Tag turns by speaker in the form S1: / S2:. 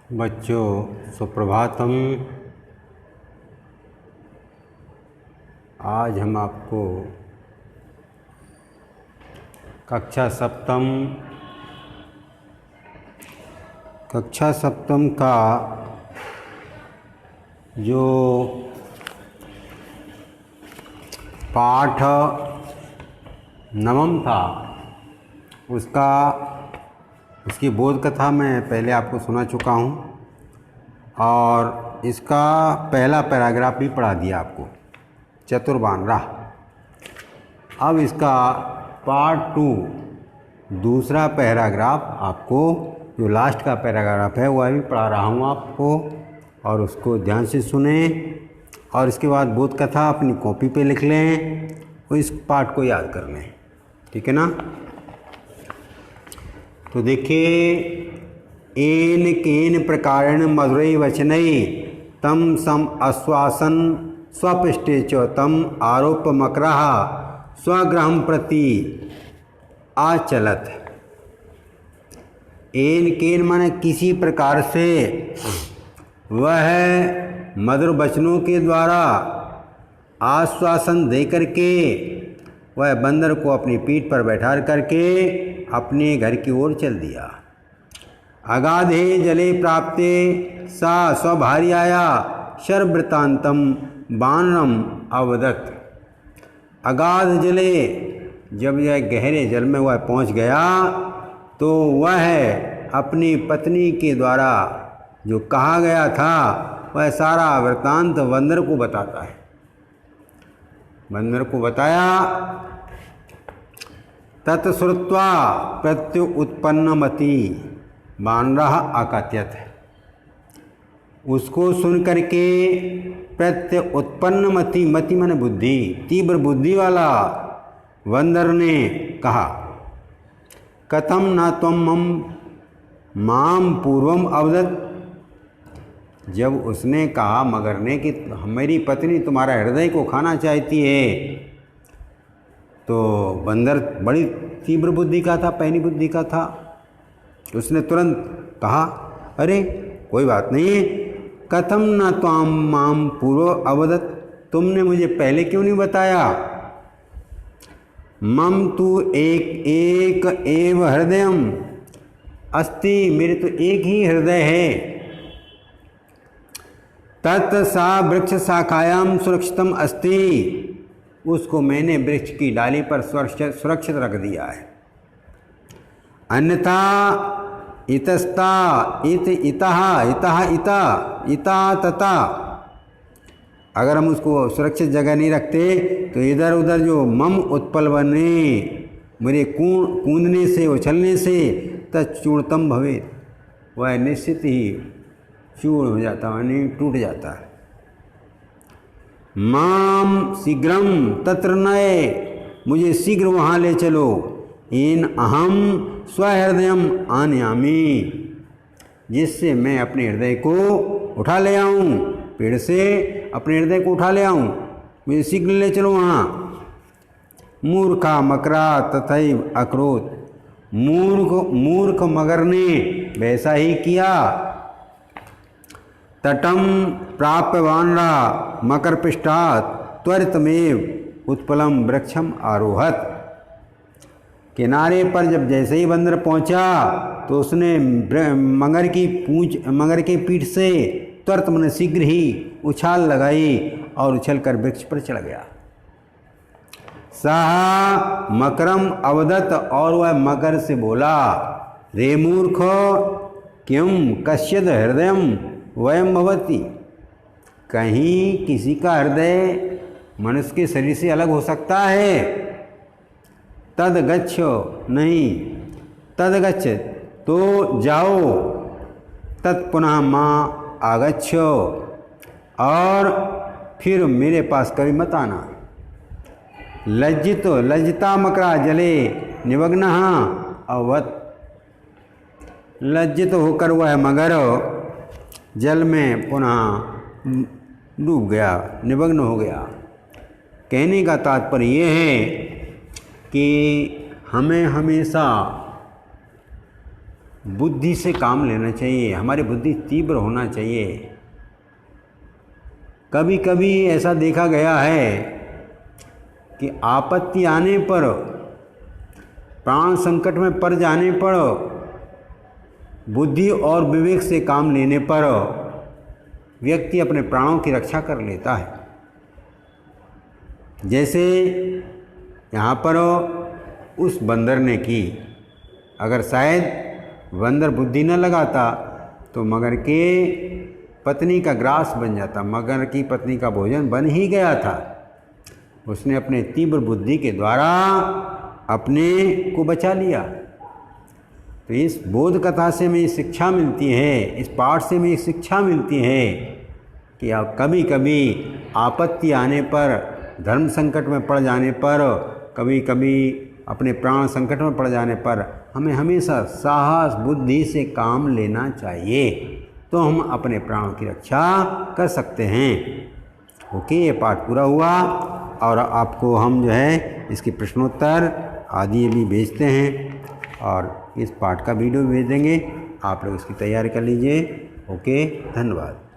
S1: बच्चों सुप्रभातम। आज हम आपको कक्षा सप्तम का जो पाठ नवम था उसकी बोध कथा मैं पहले आपको सुना चुका हूँ और इसका पहला पैराग्राफ भी पढ़ा दिया आपको, चतुर्बान राह। अब इसका पार्ट 2 दूसरा पैराग्राफ आपको, जो लास्ट का पैराग्राफ है वह भी पढ़ा रहा हूँ आपको, और उसको ध्यान से सुने और इसके बाद बोध कथा अपनी कॉपी पे लिख लें और इस पाठ को याद कर लें। ठीक है ना? तो देखिए, एन केन प्रकारेण मधुरै वचनै तम सम आश्वासन स्वपृष्ठे च तम आरोप मकरः स्वगृहं प्रति आचलत। एन केन माने किसी प्रकार से वह मधुर वचनों के द्वारा आश्वासन दे करके वह बंदर को अपनी पीठ पर बैठा करके अपने घर की ओर चल दिया। अगाधे जले प्राप्ते सा स्वभार्याया शरवृत्तान्तं वानरम अवदत्। अगाध जले, जब यह गहरे जल में वह पहुंच गया तो वह अपनी पत्नी के द्वारा जो कहा गया था वह सारा वृत्तांत बंदर को बताता है। बंदर को बताया। तत्श्रुत्वा प्रत्युत्पन्नमति वानरः अकथयत्। उसको सुन करके प्रत्युत्पन्नमति, मति माने बुद्धि, तीव्र बुद्धि वाला बंदर ने कहा, कथम न त्वं माम पूर्वम अवदत्। जब उसने कहा मगर ने कि मेरी पत्नी तुम्हारा हृदय को खाना चाहती है, तो बंदर बड़ी तीव्र बुद्धि का था, पैनी बुद्धि का था। उसने तुरंत कहा, अरे कोई बात नहीं, कथम न त्वाम माम पूर्व अवदत्। तुमने मुझे पहले क्यों नहीं बताया? मम तु एक एव हृदयम अस्ति, मेरे तो एक ही हृदय है। तत् सा वृक्ष शाखायाम सुरक्षितम अस्ति, उसको मैंने वृक्ष की डाली पर सुरक्षित रख दिया है। अन्यथा इतस्ता इत इतः इतः इता इता तथा, अगर हम उसको सुरक्षित जगह नहीं रखते तो इधर उधर जो मम उत्पल बने, मेरे कूदने से उछलने से तच्चूर्णतम भवेत्, वह निश्चित ही चूर्ण हो जाता, यानी टूट जाता है। माम शीघ्रम तत्र नये, मुझे शीघ्र वहाँ ले चलो। इन अहम स्वहृदयम आनयामि, जिससे मैं अपने हृदय को उठा ले आऊँ, पेड़ से अपने हृदय को उठा ले आऊँ, मुझे शीघ्र ले चलो वहाँ। मूर्खा मकरा तथैव अकरोत्, मूर्ख मगर ने वैसा ही किया। तटम प्राप्य वानरा मकर पृष्ठात् त्वरितमेव उत्पलम वृक्षम आरोहत। किनारे पर जब जैसे ही बंदर पहुंचा तो उसने मगर की पीठ से त्वरित मन शीघ्र ही उछाल लगाई और उछलकर वृक्ष पर चढ़ गया। सहा मकरम अवदत्, और वह मकर से बोला, रे मूर्ख, किम कश्चिद् हृदयम वयम भवति। कहीं किसी का हृदय मनुष्य के शरीर से अलग हो सकता है? तद गच्छ, नहीं, तद गच्छ, तो जाओ, तत्पुनः माँ आगच्छ, और फिर मेरे पास कभी मत आना। लज्जिता मकरा जले निमग्नः अवत्। लज्जित होकर वह मगर जल में पुनः डूब गया, निमग्न हो गया। कहने का तात्पर्य ये है कि हमें हमेशा बुद्धि से काम लेना चाहिए, हमारी बुद्धि तीव्र होना चाहिए। कभी कभी ऐसा देखा गया है कि आपत्ति आने पर, प्राण संकट में पड़ जाने पर, बुद्धि और विवेक से काम लेने पर व्यक्ति अपने प्राणों की रक्षा कर लेता है। जैसे यहाँ पर उस बंदर ने की, अगर शायद बंदर बुद्धि न लगाता तो मगर के पत्नी का ग्रास बन जाता, मगर की पत्नी का भोजन बन ही गया था। उसने अपने तीव्र बुद्धि के द्वारा अपने को बचा लिया। तो इस बोध कथा से हमें शिक्षा मिलती है, इस पाठ से हमें शिक्षा मिलती है कि कभी कभी आपत्ति आने पर, धर्म संकट में पड़ जाने पर, कभी कभी अपने प्राण संकट में पड़ जाने पर हमें हमेशा साहस बुद्धि से काम लेना चाहिए, तो हम अपने प्राणों की रक्षा कर सकते हैं। ओके, ये पाठ पूरा हुआ और आपको हम जो है इसके प्रश्नोत्तर आदि भी भेजते हैं और इस पाठ का वीडियो भी भेज देंगे, आप लोग इसकी तैयारी कर लीजिए। ओके, धन्यवाद।